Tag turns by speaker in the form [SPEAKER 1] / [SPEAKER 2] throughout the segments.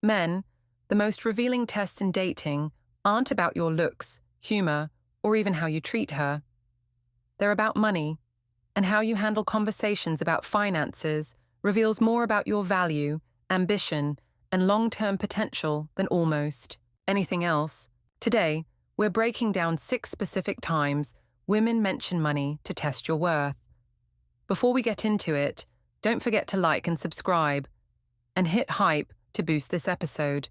[SPEAKER 1] Men, the most revealing tests in dating aren't about your looks, humor, or even how you treat her. They're about money, and how you handle conversations about finances reveals more about your value, ambition, and long-term potential than almost anything else. Today, we're breaking down 6 specific times women mention money to test your worth. Before we get into it, don't forget to like and subscribe, and hit hype to boost this episode.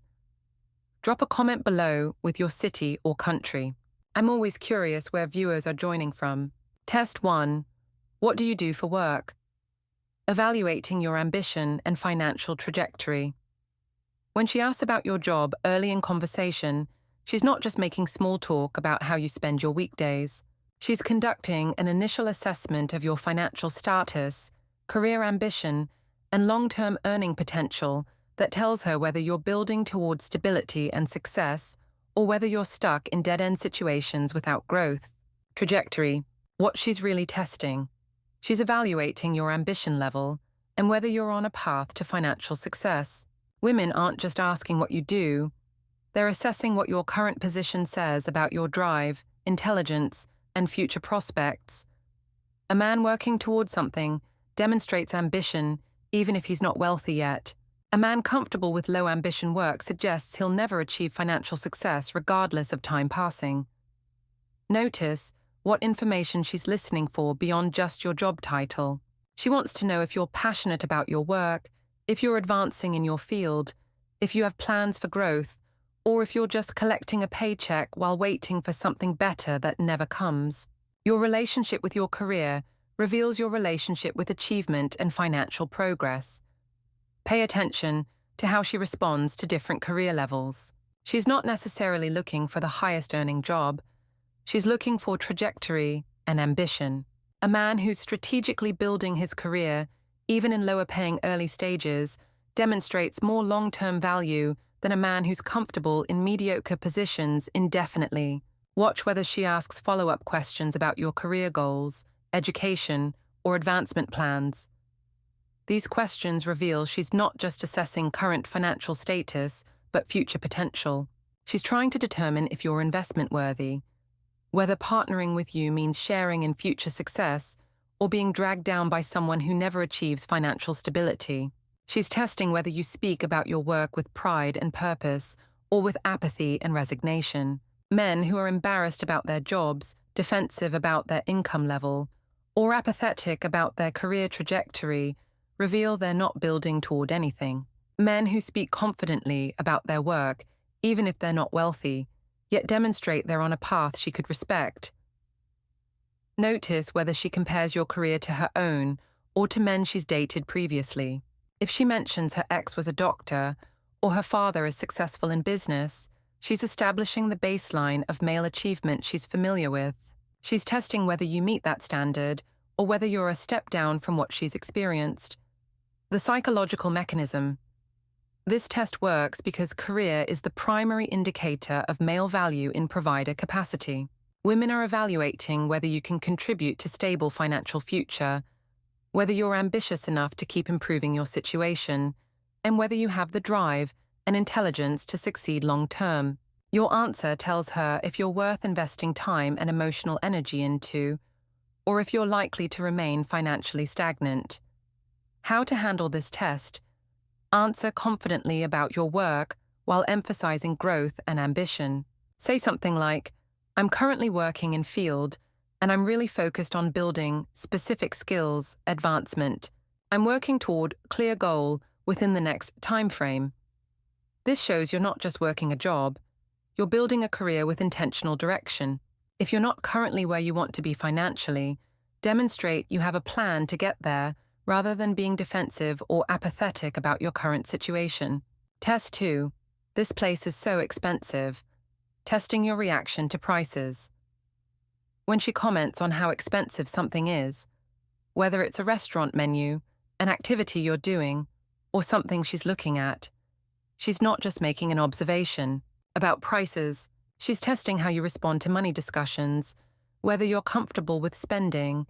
[SPEAKER 1] Drop a comment below with your city or country. I'm always curious where viewers are joining from. Test 1. What do you do for work? Evaluating your ambition and financial trajectory. When she asks about your job early in conversation, she's not just making small talk about how you spend your weekdays. She's conducting an initial assessment of your financial status, career ambition, and long-term earning potential that tells her whether you're building towards stability and success or whether you're stuck in dead-end situations without growth. Trajectory. What she's really testing. She's evaluating your ambition level and whether you're on a path to financial success. Women aren't just asking what you do, they're assessing what your current position says about your drive, intelligence, and future prospects. A man working towards something demonstrates ambition even if he's not wealthy yet. A man comfortable with low ambition work suggests he'll never achieve financial success regardless of time passing. Notice what information she's listening for beyond just your job title. She wants to know if you're passionate about your work, if you're advancing in your field, if you have plans for growth, or if you're just collecting a paycheck while waiting for something better that never comes. Your relationship with your career reveals your relationship with achievement and financial progress. Pay attention to how she responds to different career levels. She's not necessarily looking for the highest earning job. She's looking for trajectory and ambition. A man who's strategically building his career, even in lower-paying early stages, demonstrates more long-term value than a man who's comfortable in mediocre positions indefinitely. Watch whether she asks follow-up questions about your career goals, education, or advancement plans. These questions reveal she's not just assessing current financial status, but future potential. She's trying to determine if you're investment-worthy, whether partnering with you means sharing in future success or being dragged down by someone who never achieves financial stability. She's testing whether you speak about your work with pride and purpose or with apathy and resignation. Men who are embarrassed about their jobs, defensive about their income level, or apathetic about their career trajectory reveal they're not building toward anything. Men who speak confidently about their work, even if they're not wealthy, yet demonstrate they're on a path she could respect. Notice whether she compares your career to her own or to men she's dated previously. If she mentions her ex was a doctor or her father is successful in business, she's establishing the baseline of male achievement she's familiar with. She's testing whether you meet that standard or whether you're a step down from what she's experienced. The psychological mechanism. This test works because career is the primary indicator of male value in provider capacity. Women are evaluating whether you can contribute to stable financial future, whether you're ambitious enough to keep improving your situation, and whether you have the drive and intelligence to succeed long-term. Your answer tells her if you're worth investing time and emotional energy into, or if you're likely to remain financially stagnant. How to handle this test? Answer confidently about your work while emphasizing growth and ambition. Say something like, I'm currently working in field, and I'm really focused on building specific skills, advancement. I'm working toward clear goal within the next time frame. This shows you're not just working a job, you're building a career with intentional direction. If you're not currently where you want to be financially, demonstrate you have a plan to get there rather than being defensive or apathetic about your current situation. Test 2. This place is so expensive. Testing your reaction to prices. When she comments on how expensive something is, whether it's a restaurant menu, an activity you're doing, or something she's looking at, she's not just making an observation about prices. She's testing how you respond to money discussions, whether you're comfortable with spending,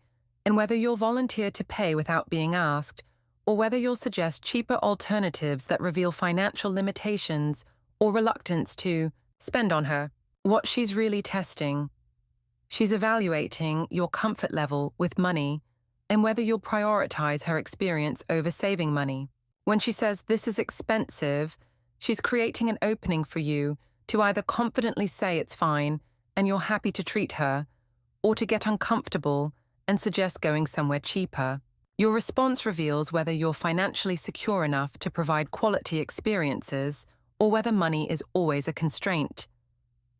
[SPEAKER 1] and whether you'll volunteer to pay without being asked, or whether you'll suggest cheaper alternatives that reveal financial limitations or reluctance to spend on her. What she's really testing. She's evaluating your comfort level with money and whether you'll prioritize her experience over saving money. When she says this is expensive, she's creating an opening for you to either confidently say it's fine and you're happy to treat her, or to get uncomfortable and suggest going somewhere cheaper. Your response reveals whether you're financially secure enough to provide quality experiences or whether money is always a constraint.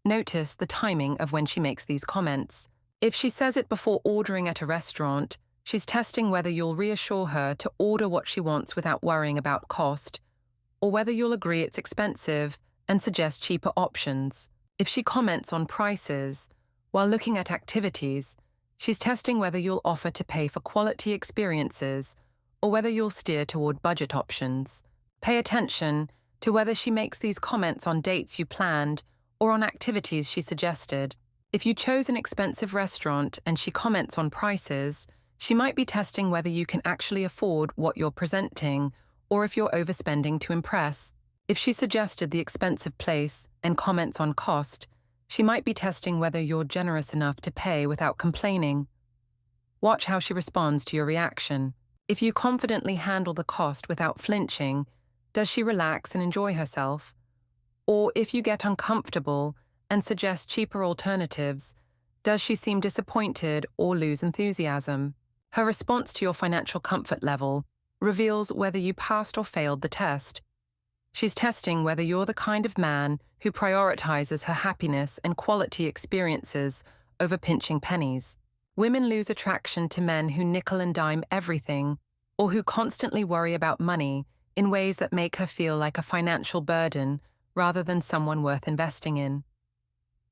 [SPEAKER 1] Notice the timing of when she makes these comments. If she says it before ordering at a restaurant, she's testing whether you'll reassure her to order what she wants without worrying about cost, or whether you'll agree it's expensive and suggest cheaper options. If she comments on prices while looking at activities, she's testing whether you'll offer to pay for quality experiences or whether you'll steer toward budget options. Pay attention to whether she makes these comments on dates you planned or on activities she suggested. If you chose an expensive restaurant and she comments on prices, she might be testing whether you can actually afford what you're presenting or if you're overspending to impress. If she suggested the expensive place and comments on cost, she might be testing whether you're generous enough to pay without complaining. Watch how she responds to your reaction. If you confidently handle the cost without flinching, does she relax and enjoy herself? Or if you get uncomfortable and suggest cheaper alternatives, does she seem disappointed or lose enthusiasm? Her response to your financial comfort level reveals whether you passed or failed the test. She's testing whether you're the kind of man who prioritizes her happiness and quality experiences over pinching pennies. Women lose attraction to men who nickel and dime everything or who constantly worry about money in ways that make her feel like a financial burden rather than someone worth investing in.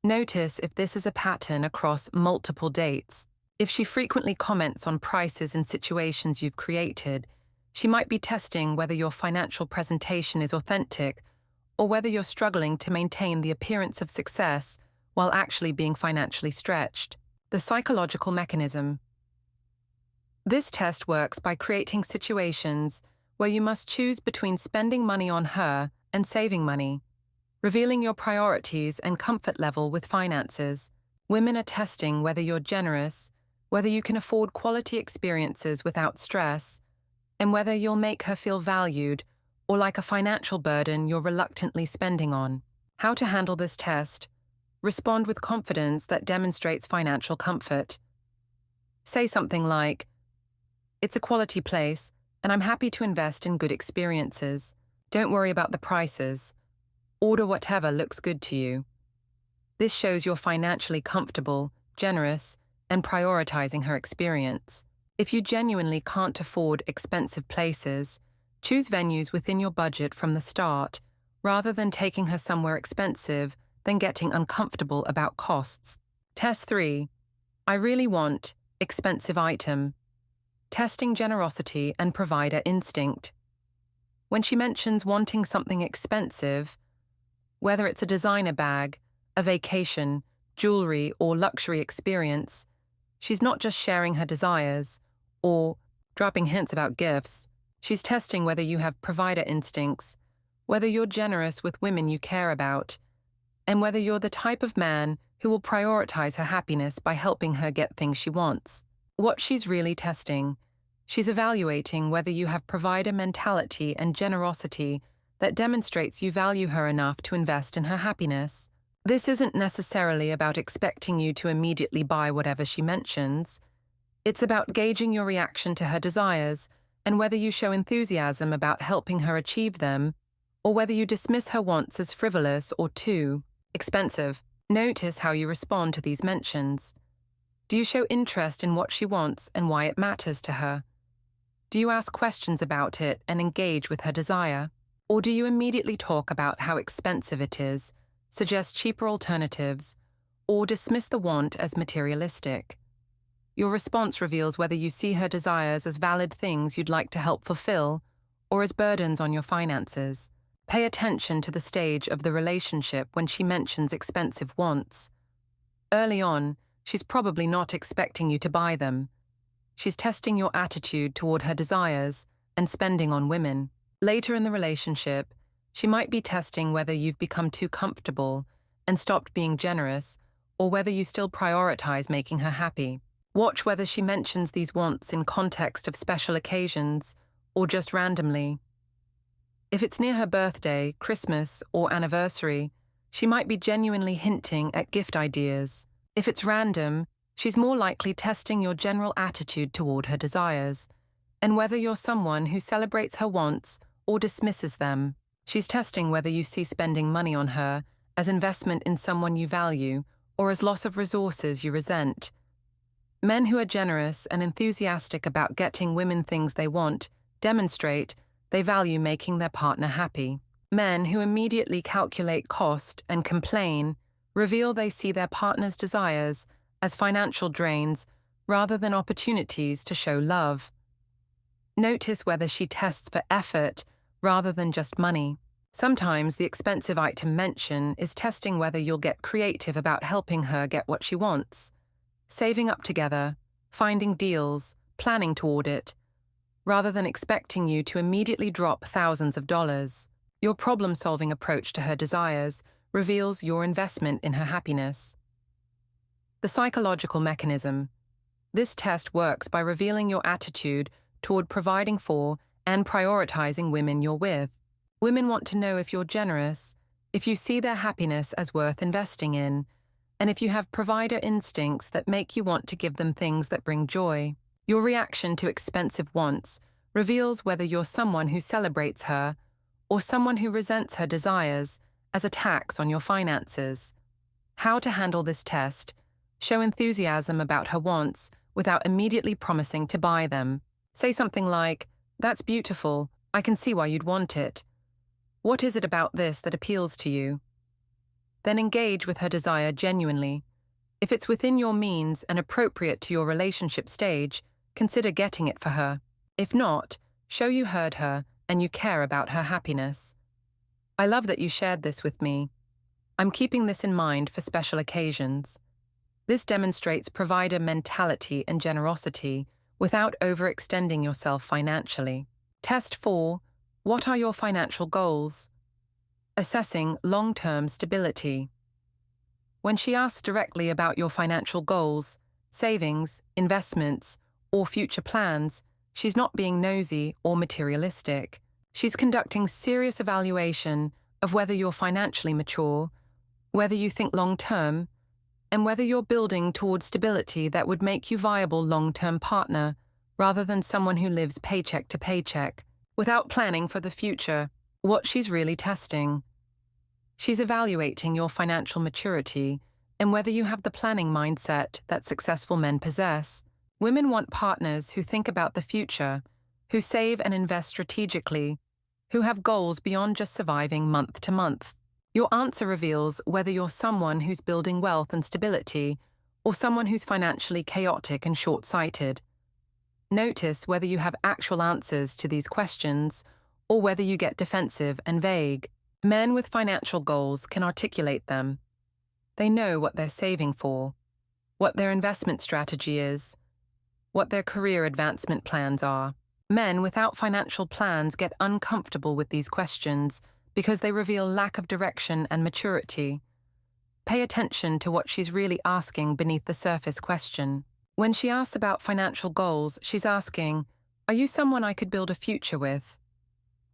[SPEAKER 1] Notice if this is a pattern across multiple dates. If she frequently comments on prices in situations you've created, she might be testing whether your financial presentation is authentic or whether you're struggling to maintain the appearance of success while actually being financially stretched. The psychological mechanism. This test works by creating situations where you must choose between spending money on her and saving money, revealing your priorities and comfort level with finances. Women are testing whether you're generous, whether you can afford quality experiences without stress, and whether you'll make her feel valued or like a financial burden you're reluctantly spending on. How to handle this test? Respond with confidence that demonstrates financial comfort. Say something like, "It's a quality place, and I'm happy to invest in good experiences. Don't worry about the prices. Order whatever looks good to you." This shows you're financially comfortable, generous, and prioritizing her experience. If you genuinely can't afford expensive places, choose venues within your budget from the start, rather than taking her somewhere expensive, then getting uncomfortable about costs. Test 3. I really want expensive item. Testing generosity and provider instinct. When she mentions wanting something expensive, whether it's a designer bag, a vacation, jewelry, or luxury experience, she's not just sharing her desires or dropping hints about gifts. She's testing whether you have provider instincts, whether you're generous with women you care about, and whether you're the type of man who will prioritize her happiness by helping her get things she wants. What she's really testing, she's evaluating whether you have provider mentality and generosity that demonstrates you value her enough to invest in her happiness. This isn't necessarily about expecting you to immediately buy whatever she mentions. It's about gauging your reaction to her desires and whether you show enthusiasm about helping her achieve them, or whether you dismiss her wants as frivolous or too expensive. Notice how you respond to these mentions. Do you show interest in what she wants and why it matters to her? Do you ask questions about it and engage with her desire? Or do you immediately talk about how expensive it is, suggest cheaper alternatives, or dismiss the want as materialistic? Your response reveals whether you see her desires as valid things you'd like to help fulfill, or as burdens on your finances. Pay attention to the stage of the relationship when she mentions expensive wants. Early on, she's probably not expecting you to buy them. She's testing your attitude toward her desires and spending on women. Later in the relationship, she might be testing whether you've become too comfortable and stopped being generous, or whether you still prioritize making her happy. Watch whether she mentions these wants in context of special occasions or just randomly. If it's near her birthday, Christmas, or anniversary, she might be genuinely hinting at gift ideas. If it's random, she's more likely testing your general attitude toward her desires, and whether you're someone who celebrates her wants or dismisses them. She's testing whether you see spending money on her as investment in someone you value or as loss of resources you resent. Men who are generous and enthusiastic about getting women things they want demonstrate they value making their partner happy. Men who immediately calculate cost and complain reveal they see their partner's desires as financial drains rather than opportunities to show love. Notice whether she tests for effort rather than just money. Sometimes the expensive item mention is testing whether you'll get creative about helping her get what she wants. Saving up together, finding deals, planning toward it, rather than expecting you to immediately drop thousands of dollars. Your problem-solving approach to her desires reveals your investment in her happiness. The psychological mechanism. This test works by revealing your attitude toward providing for and prioritizing women you're with. Women want to know if you're generous, if you see their happiness as worth investing in, and if you have provider instincts that make you want to give them things that bring joy. Your reaction to expensive wants reveals whether you're someone who celebrates her or someone who resents her desires as a tax on your finances. How to handle this test. Show enthusiasm about her wants without immediately promising to buy them. Say something like, "That's beautiful. I can see why you'd want it. What is it about this that appeals to you?" Then engage with her desire genuinely. If it's within your means and appropriate to your relationship stage, consider getting it for her. If not, show you heard her and you care about her happiness. I love that you shared this with me. I'm keeping this in mind for special occasions. This demonstrates provider mentality and generosity without overextending yourself financially. Test 4. What are your financial goals? Assessing long-term stability. When she asks directly about your financial goals, savings, investments, or future plans, she's not being nosy or materialistic. She's conducting serious evaluation of whether you're financially mature, whether you think long-term, and whether you're building towards stability that would make you viable long-term partner rather than someone who lives paycheck to paycheck. Without planning for the future, what she's really testing. She's evaluating your financial maturity and whether you have the planning mindset that successful men possess. Women want partners who think about the future, who save and invest strategically, who have goals beyond just surviving month to month. Your answer reveals whether you're someone who's building wealth and stability or someone who's financially chaotic and short-sighted. Notice whether you have actual answers to these questions or whether you get defensive and vague. Men with financial goals can articulate them. They know what they're saving for, what their investment strategy is, what their career advancement plans are. Men without financial plans get uncomfortable with these questions because they reveal lack of direction and maturity. Pay attention to what she's really asking beneath the surface question. When she asks about financial goals, she's asking, "Are you someone I could build a future with?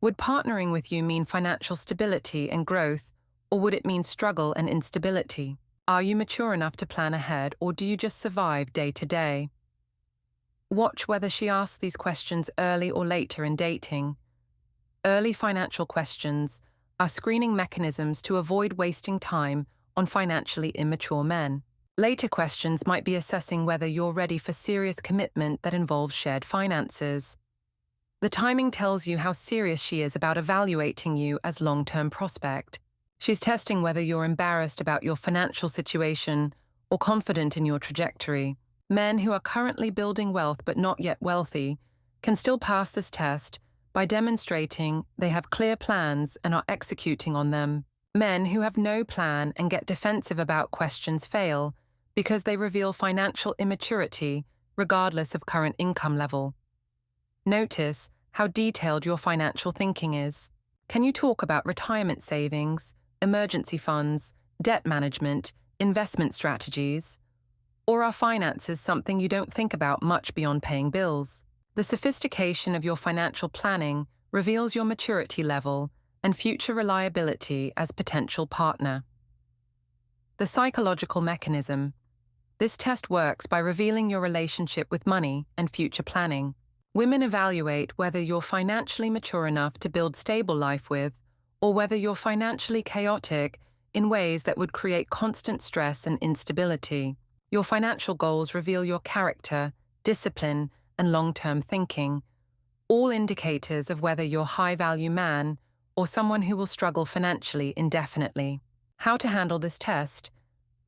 [SPEAKER 1] Would partnering with you mean financial stability and growth, or would it mean struggle and instability? Are you mature enough to plan ahead, or do you just survive day to day?" Watch whether she asks these questions early or later in dating. Early financial questions are screening mechanisms to avoid wasting time on financially immature men. Later questions might be assessing whether you're ready for serious commitment that involves shared finances. The timing tells you how serious she is about evaluating you as long-term prospect. She's testing whether you're embarrassed about your financial situation or confident in your trajectory. Men who are currently building wealth but not yet wealthy can still pass this test by demonstrating they have clear plans and are executing on them. Men who have no plan and get defensive about questions fail because they reveal financial immaturity regardless of current income level. Notice how detailed your financial thinking is. Can you talk about retirement savings, emergency funds, debt management, investment strategies? Or are finances something you don't think about much beyond paying bills? The sophistication of your financial planning reveals your maturity level and future reliability as potential partner. The psychological mechanism. This test works by revealing your relationship with money and future planning. Women evaluate whether you're financially mature enough to build stable life with, or whether you're financially chaotic in ways that would create constant stress and instability. Your financial goals reveal your character, discipline, and long-term thinking, all indicators of whether you're a high-value man or someone who will struggle financially indefinitely. How to handle this test?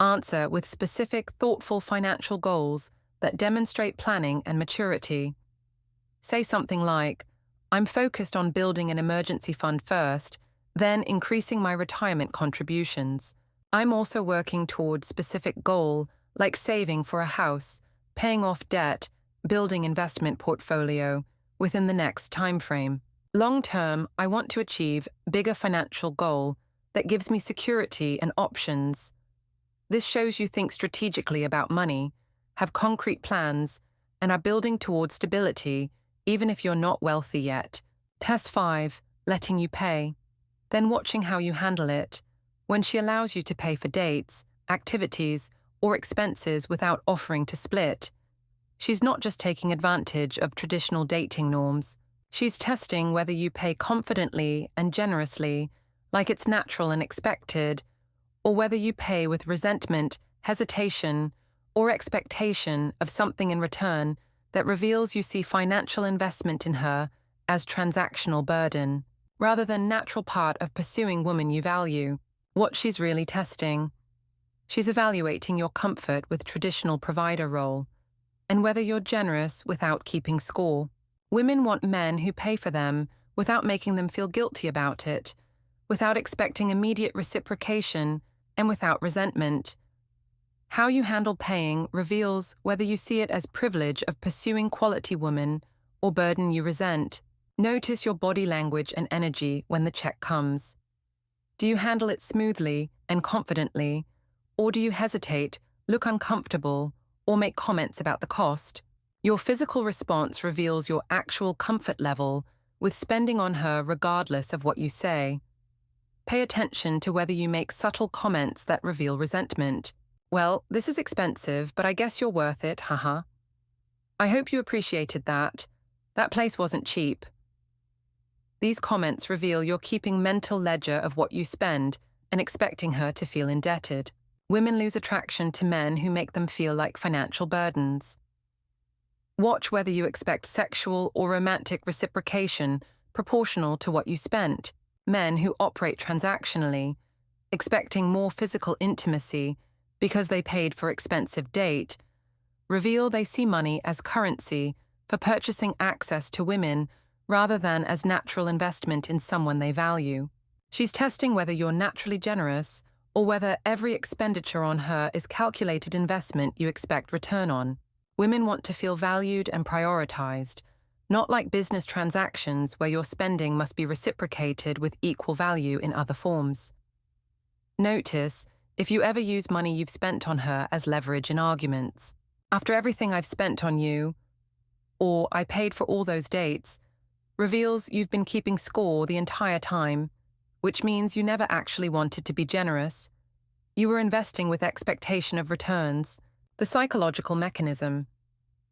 [SPEAKER 1] Answer with specific, thoughtful financial goals that demonstrate planning and maturity. Say something like, I'm focused on building an emergency fund first, then increasing my retirement contributions. I'm also working towards specific goal, like saving for a house, paying off debt, building investment portfolio, within the next time frame. Long term, I want to achieve bigger financial goal that gives me security and options. This shows you think strategically about money, have concrete plans, and are building towards stability, even if you're not wealthy yet. Test 5, letting you pay. Then watching how you handle it. When she allows you to pay for dates, activities, or expenses without offering to split, she's not just taking advantage of traditional dating norms. She's testing whether you pay confidently and generously, like it's natural and expected, or whether you pay with resentment, hesitation, or expectation of something in return that reveals you see financial investment in her as transactional burden, rather than natural part of pursuing women you value. What she's really testing. She's evaluating your comfort with traditional provider role, and whether you're generous without keeping score. Women want men who pay for them without making them feel guilty about it, without expecting immediate reciprocation, and without resentment. How you handle paying reveals whether you see it as privilege of pursuing quality women or burden you resent. Notice your body language and energy when the check comes. Do you handle it smoothly and confidently, or do you hesitate, look uncomfortable, or make comments about the cost? Your physical response reveals your actual comfort level with spending on her regardless of what you say. Pay attention to whether you make subtle comments that reveal resentment. Well, this is expensive, but I guess you're worth it, haha. I hope you appreciated that. That place wasn't cheap. These comments reveal you're keeping mental ledger of what you spend and expecting her to feel indebted. Women lose attraction to men who make them feel like financial burdens. Watch whether you expect sexual or romantic reciprocation proportional to what you spent. Men who operate transactionally, expecting more physical intimacy because they paid for expensive date, reveal they see money as currency for purchasing access to women rather than as natural investment in someone they value. She's testing whether you're naturally generous or whether every expenditure on her is calculated investment you expect return on. Women want to feel valued and prioritized, not like business transactions where your spending must be reciprocated with equal value in other forms. Notice if you ever use money you've spent on her as leverage in arguments. After everything I've spent on you, or I paid for all those dates, reveals you've been keeping score the entire time, which means you never actually wanted to be generous. You were investing with expectation of returns. The psychological mechanism.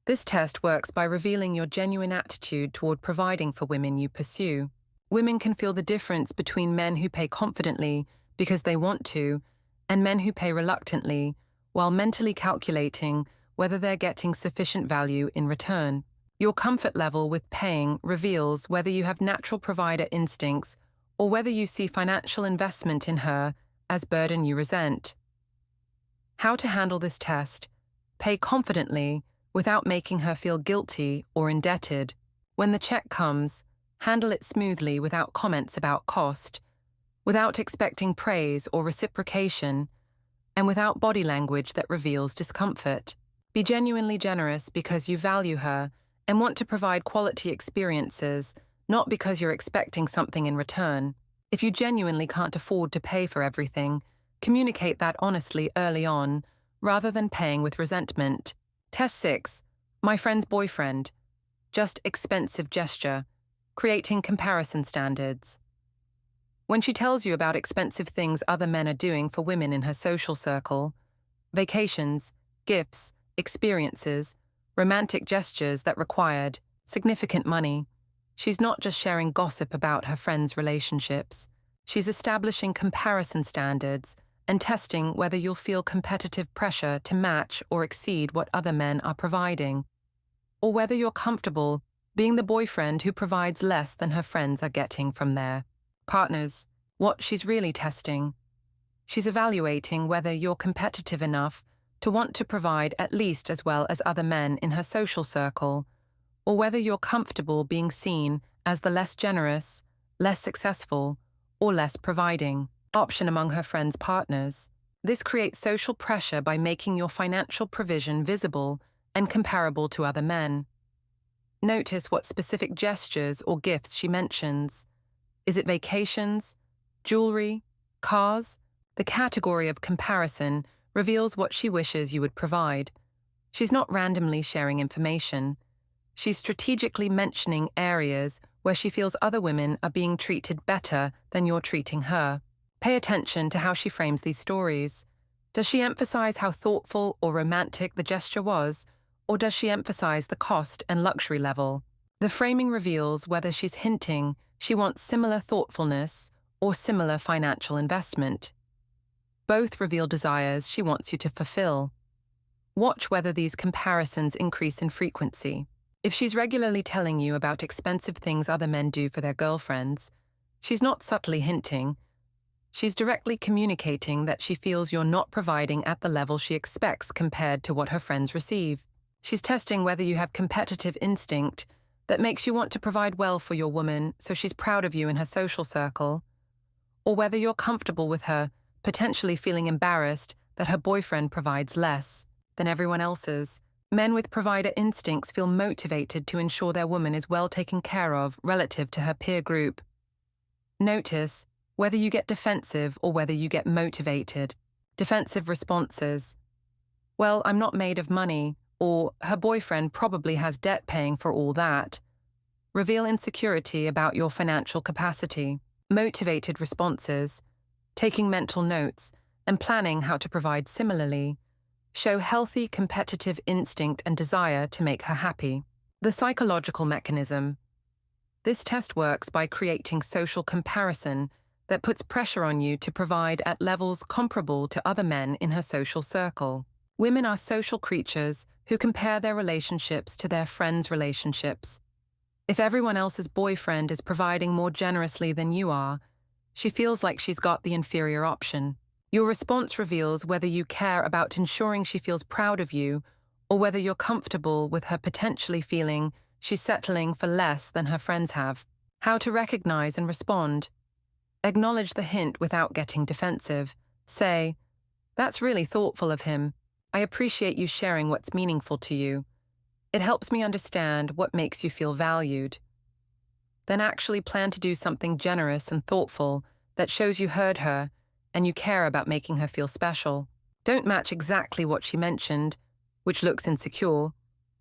[SPEAKER 1] This test works by revealing your genuine attitude toward providing for women you pursue. Women can feel the difference between men who pay confidently because they want to, and men who pay reluctantly, while mentally calculating whether they're getting sufficient value in return. Your comfort level with paying reveals whether you have natural provider instincts or whether you see financial investment in her as burden you resent. How to handle this test. Pay confidently without making her feel guilty or indebted. When the check comes, handle it smoothly without comments about cost, without expecting praise or reciprocation, and without body language that reveals discomfort. Be genuinely generous because you value her and want to provide quality experiences, not because you're expecting something in return. If you genuinely can't afford to pay for everything, communicate that honestly early on, rather than paying with resentment. Test 6. My friend's boyfriend. Just expensive gesture. Creating comparison standards. When she tells you about expensive things other men are doing for women in her social circle, vacations, gifts, experiences, romantic gestures that required significant money, she's not just sharing gossip about her friends' relationships. She's establishing comparison standards and testing whether you'll feel competitive pressure to match or exceed what other men are providing, or whether you're comfortable being the boyfriend who provides less than her friends are getting from their partners. What she's really testing. She's evaluating whether you're competitive enough to want to provide at least as well as other men in her social circle, or whether you're comfortable being seen as the less generous, less successful, or less providing option among her friends' partners. This creates social pressure by making your financial provision visible and comparable to other men. Notice what specific gestures or gifts she mentions. Is it vacations, jewelry, cars? The category of comparison reveals what she wishes you would provide. She's not randomly sharing information. She's strategically mentioning areas where she feels other women are being treated better than you're treating her. Pay attention to how she frames these stories. Does she emphasize how thoughtful or romantic the gesture was, or does she emphasize the cost and luxury level? The framing reveals whether she's hinting she wants similar thoughtfulness or similar financial investment. Both reveal desires she wants you to fulfill. Watch whether these comparisons increase in frequency. If she's regularly telling you about expensive things other men do for their girlfriends, she's not subtly hinting. She's directly communicating that she feels you're not providing at the level she expects compared to what her friends receive. She's testing whether you have competitive instinct that makes you want to provide well for your woman so she's proud of you in her social circle, or whether you're comfortable with her potentially feeling embarrassed that her boyfriend provides less than everyone else's. Men with provider instincts feel motivated to ensure their woman is well taken care of relative to her peer group. Notice whether you get defensive or whether you get motivated. Defensive responses. Well, I'm not made of money, or her boyfriend probably has debt paying for all that. Reveal insecurity about your financial capacity. Motivated responses. Taking mental notes and planning how to provide similarly. Show healthy competitive instinct and desire to make her happy. The psychological mechanism. This test works by creating social comparison that puts pressure on you to provide at levels comparable to other men in her social circle. Women are social creatures who compare their relationships to their friends' relationships. If everyone else's boyfriend is providing more generously than you are, she feels like she's got the inferior option. Your response reveals whether you care about ensuring she feels proud of you, or whether you're comfortable with her potentially feeling she's settling for less than her friends have. How to recognize and respond. Acknowledge the hint without getting defensive. Say, "That's really thoughtful of him. I appreciate you sharing what's meaningful to you. It helps me understand what makes you feel valued." Then actually plan to do something generous and thoughtful that shows you heard her and you care about making her feel special. Don't match exactly what she mentioned, which looks insecure,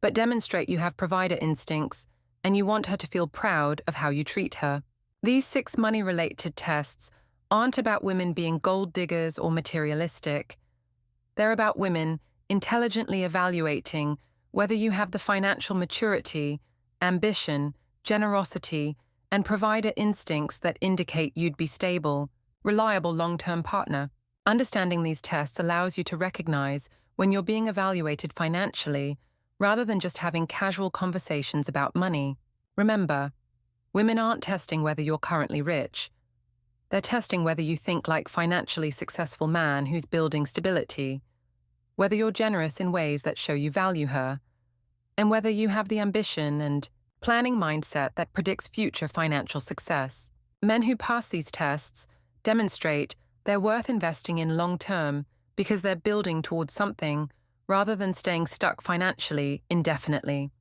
[SPEAKER 1] but demonstrate you have provider instincts and you want her to feel proud of how you treat her. These 6 money-related tests aren't about women being gold diggers or materialistic. They're about women intelligently evaluating whether you have the financial maturity, ambition, generosity, and provider instincts that indicate you'd be stable, reliable long-term partner. Understanding these tests allows you to recognize when you're being evaluated financially rather than just having casual conversations about money. Remember, women aren't testing whether you're currently rich. They're testing whether you think like a financially successful man who's building stability, whether you're generous in ways that show you value her, and whether you have the ambition and planning mindset that predicts future financial success. Men who pass these tests demonstrate they're worth investing in long-term because they're building towards something rather than staying stuck financially indefinitely.